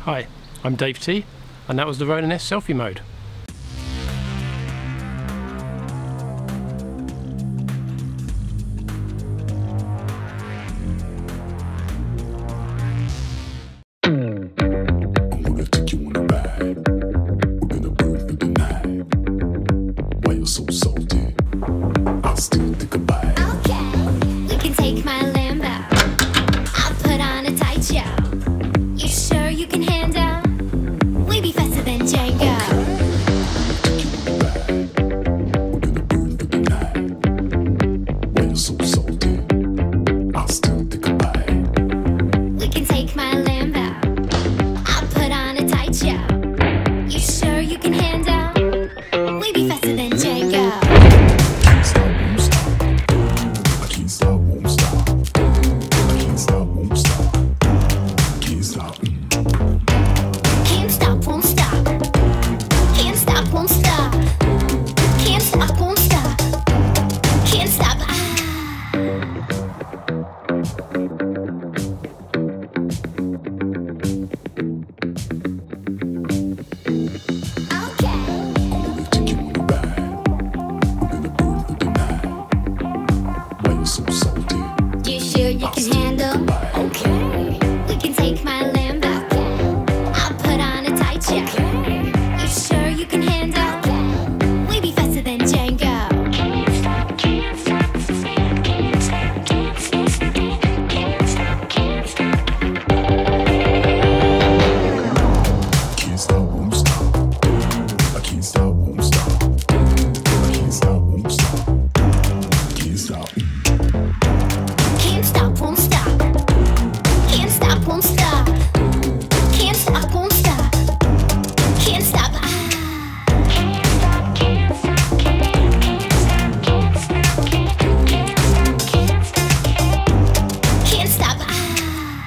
Hi, I'm Dave T, and that was the RONIN-S selfie mode. So salty, I'll still think about it. Okay, we can take my Lambo. I'll put on a tight show. You sure you can handle? We be faster than Django. We're gonna burn for the night. When you're so salty, I'll still think about it. We can take my Lambo. I'll put on a tight show. You sure you can handle? We be faster than Django. So salty. You sure you can handle? Okay. We can take my Lambo. I'll put on a tight show. You sure you can handle? We be faster than Django. Can't stop, can't stop, can't stop, can't stop, can't stop. Can't stop, won't stop. I can't stop, won't stop. I can't stop, won't stop. Can't stop. Can't stop, won't stop. Can't stop, won't stop. Can't stop, won't stop. Can't stop. Can't stop, can't stop, can't stop, can't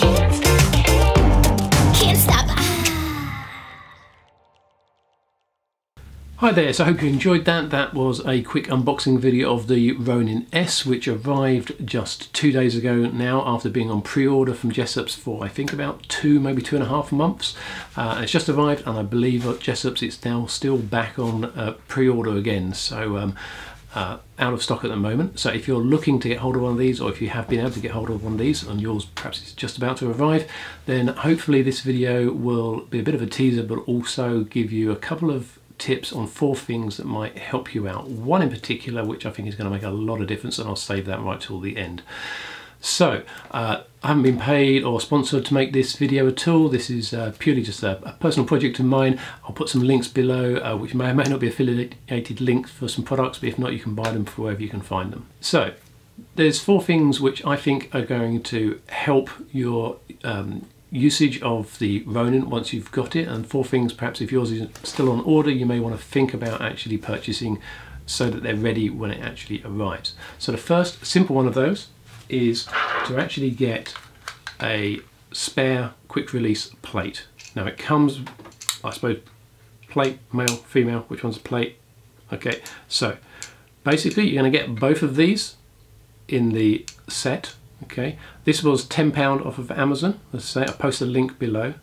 stop, can't stop. Hi there, so I hope you enjoyed that. That was a quick unboxing video of the RONIN-S, which arrived just 2 days ago now after being on pre-order from Jessop's for I think about maybe 2.5 months. It's just arrived, and I believe at Jessop's it's now still back on pre-order again, so out of stock at the moment. So if you're looking to get hold of one of these, or if you have been able to get hold of one of these and yours perhaps is just about to arrive, then hopefully this video will be a bit of a teaser, but also give you a couple of tips on 4 things that might help you out. One in particular which I think is going to make a lot of difference, and I'll save that right till the end. So I haven't been paid or sponsored to make this video at all. This is purely just a personal project of mine. I'll put some links below which may or may not be affiliated links for some products, but if not, you can buy them from wherever you can find them. So there's 4 things which I think are going to help your usage of the Ronin once you've got it, and 4 things perhaps if yours is still on order you may want to think about actually purchasing so that they're ready when it actually arrives. So the first simple one of those is to actually get a spare quick release plate. Now it comes, I suppose, plate, male, female, which one's a plate? Okay, so basically you're going to get both of these in the set. Okay, this was £10 off of Amazon. Let's say I posted a link below.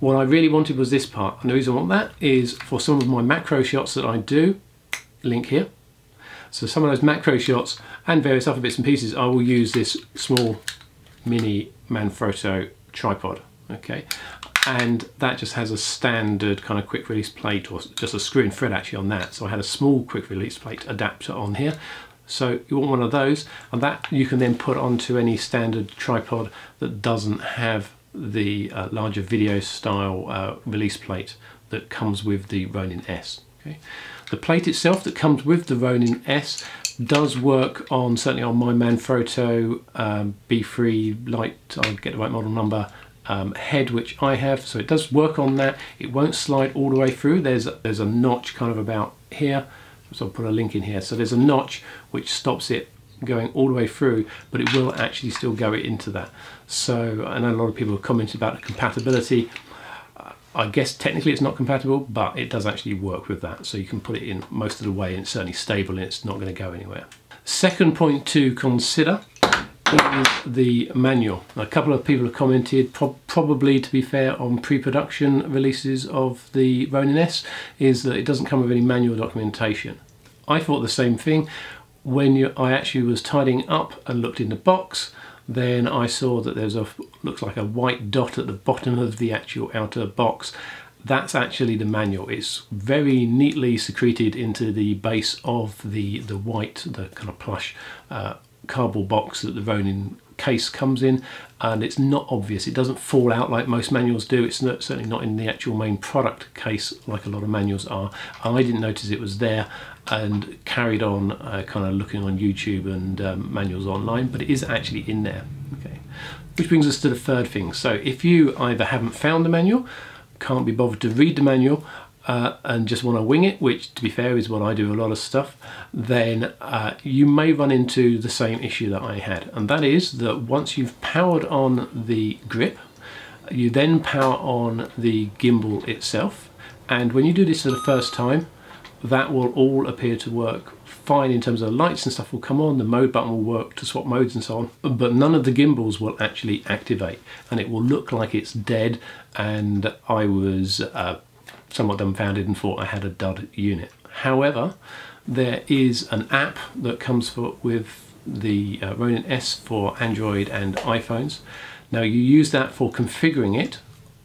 What I really wanted was this part, and the reason I want that is for some of my macro shots that I do, link here. So some of those macro shots and various other bits and pieces, I will use this small mini Manfrotto tripod. Okay, and that just has a standard kind of quick release plate, or just a screw and thread actually on that. So I had a small quick release plate adapter on here. So you want one of those, and that you can then put onto any standard tripod that doesn't have the larger video style release plate that comes with the Ronin-S. Okay. The plate itself that comes with the Ronin-S does work on, certainly on my Manfrotto B3 light, I'll get the right model number, head which I have, so it does work on that. It won't slide all the way through. There's a notch kind of about here. So I'll put a link in here. So there's a notch which stops it going all the way through, but it will actually still go into that. So I know a lot of people have commented about the compatibility. I guess technically it's not compatible, but it does actually work with that. So you can put it in most of the way, and it's certainly stable and it's not going to go anywhere. Second point to consider is the manual. A couple of people have commented, probably to be fair, on pre-production releases of the Ronin-S, is that it doesn't come with any manual documentation. I thought the same thing. When I actually was tidying up and looked in the box, then I saw that there's looks like a white dot at the bottom of the actual outer box. That's actually the manual. It's very neatly secreted into the base of the white, the kind of plush cardboard box that the Ronin case comes in, and it's not obvious. It doesn't fall out like most manuals do. It's certainly not in the actual main product case like a lot of manuals are. I didn't notice it was there and carried on kind of looking on YouTube and manuals online, but it is actually in there. Okay, which brings us to the third thing. So if you either haven't found the manual, can't be bothered to read the manual, and just want to wing it, which to be fair is what I do a lot of stuff, then you may run into the same issue that I had, and that is that once you've powered on the grip, you then power on the gimbal itself, and when you do this for the first time, that will all appear to work fine in terms of the lights and stuff will come on, the mode button will work to swap modes and so on, but none of the gimbals will actually activate, and it will look like it's dead, and I was somewhat dumbfounded and thought I had a dud unit. However, there is an app that comes with the Ronin-S for Android and iPhones. Now you use that for configuring it.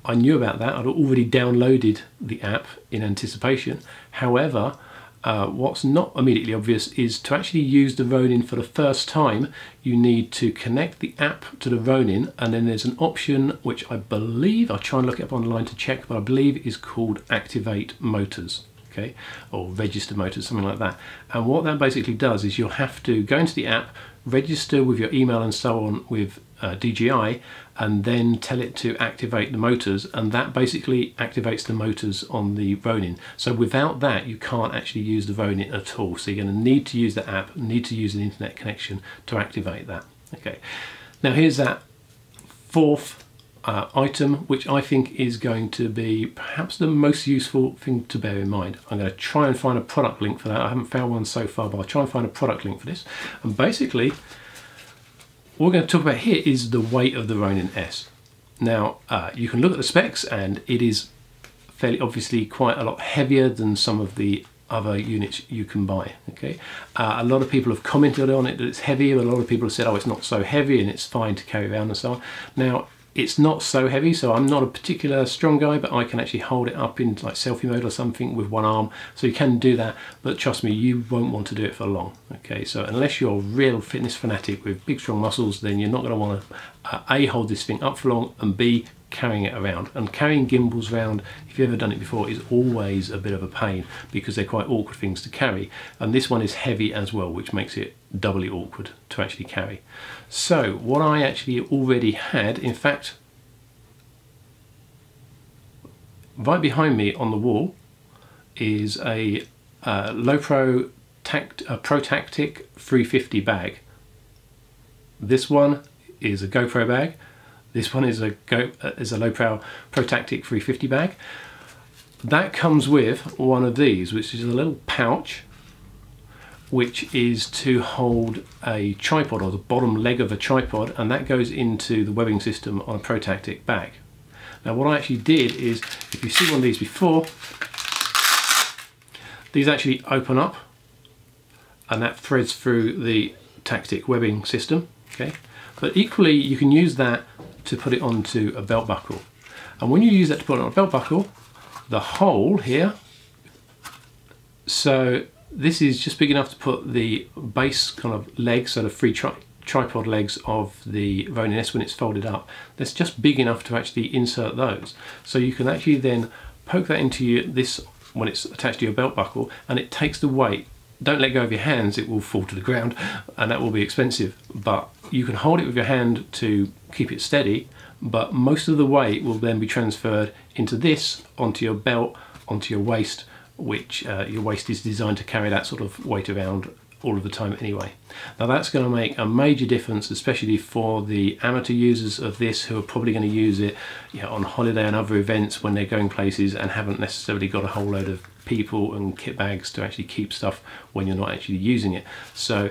I knew about that. I'd already downloaded the app in anticipation. However, what's not immediately obvious is to actually use the Ronin for the first time, you need to connect the app to the Ronin, and then there's an option which I believe, I'll try and look it up online to check, but I believe is called Activate Motors, okay, or Register Motors, something like that. And what that basically does is you'll have to go into the app, register with your email and so on with DJI, and then tell it to activate the motors, and that basically activates the motors on the Ronin. So without that you can't actually use the Ronin at all, so you're going to need to use the app, need to use an internet connection to activate that. Okay, now here's that fourth item, which I think is going to be perhaps the most useful thing to bear in mind. I'm going to try and find a product link for that. I haven't found one so far, but I'll try and find a product link for this. And basically what we're going to talk about here is the weight of the Ronin-S. Now you can look at the specs and it is fairly obviously quite a lot heavier than some of the other units you can buy. Okay, a lot of people have commented on it that it's heavy, but a lot of people have said, oh, it's not so heavy and it's fine to carry around and so on. Now it's not so heavy, so I'm not a particular strong guy, but I can actually hold it up in like selfie mode or something with one arm, so you can do that, but trust me, you won't want to do it for long. Okay, so unless you're a real fitness fanatic with big strong muscles, then you're not going to want to A, hold this thing up for long, and B, carrying it around. And carrying gimbals around, if you've ever done it before, is always a bit of a pain because they're quite awkward things to carry, and this one is heavy as well, which makes it doubly awkward to actually carry. So what I actually already had, in fact, right behind me on the wall is a Pro Tactic 350 bag. This one is a GoPro bag. This one is a Pro Tactic 350 bag. That comes with one of these, which is a little pouch, which is to hold a tripod, or the bottom leg of a tripod, and that goes into the webbing system on a Pro Tactic bag. Now what I actually did is, if you've seen one of these before, these actually open up and that threads through the Tactic webbing system, okay? But equally you can use that to put it onto a belt buckle. And when you use that to put it on a belt buckle, the hole here, so this is just big enough to put the base kind of legs, so the three tripod legs of the Ronin-S when it's folded up, that's just big enough to actually insert those. So you can actually then poke that into this when it's attached to your belt buckle, and it takes the weight. Don't let go of your hands, it will fall to the ground and that will be expensive, but you can hold it with your hand to keep it steady, but most of the weight will then be transferred into this, onto your belt, onto your waist, which your waist is designed to carry that sort of weight around all of the time anyway. Now that's going to make a major difference, especially for the amateur users of this who are probably going to use it, you know, on holiday and other events when they're going places and haven't necessarily got a whole load of people and kit bags to actually keep stuff when you're not actually using it. So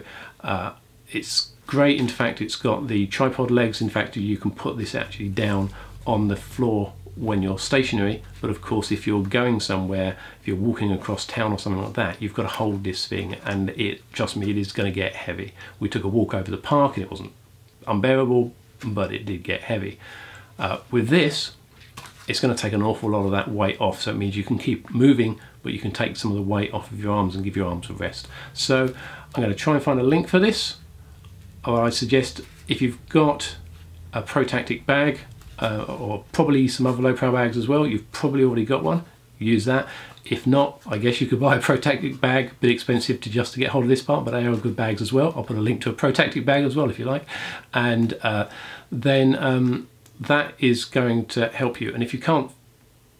it's great. In fact, it's got the tripod legs. In fact, you can put this actually down on the floor when you're stationary, but of course if you're going somewhere, if you're walking across town or something like that, you've got to hold this thing, and trust me, it is going to get heavy. We took a walk over the park and it wasn't unbearable, but it did get heavy. With this, it's going to take an awful lot of that weight off, so it means you can keep moving, but you can take some of the weight off of your arms and give your arms a rest. So I'm going to try and find a link for this. I suggest if you've got a Protactic bag, or probably some other low power bags as well, you've probably already got one, use that. If not, I guess you could buy a Protactic bag, a bit expensive just to get hold of this part, but they are good bags as well. I'll put a link to a Protactic bag as well if you like, and then that is going to help you. And if you can't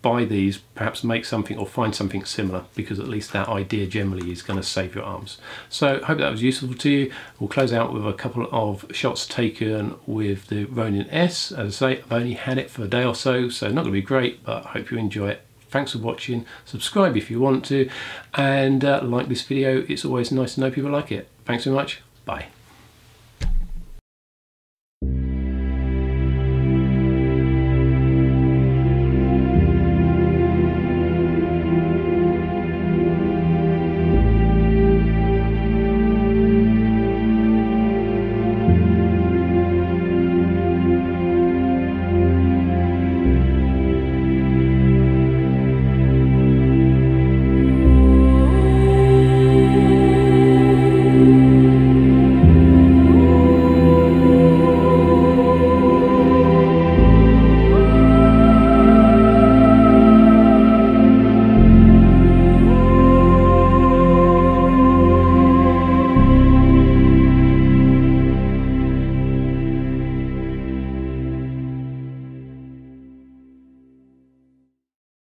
buy these, perhaps make something or find something similar, because at least that idea generally is going to save your arms. So I hope that was useful to you. We'll close out with a couple of shots taken with the Ronin-S. As I say, I've only had it for a day or so, so not going to be great, but I hope you enjoy it. Thanks for watching. Subscribe if you want to, and like this video. It's always nice to know people like it. Thanks so much. Bye.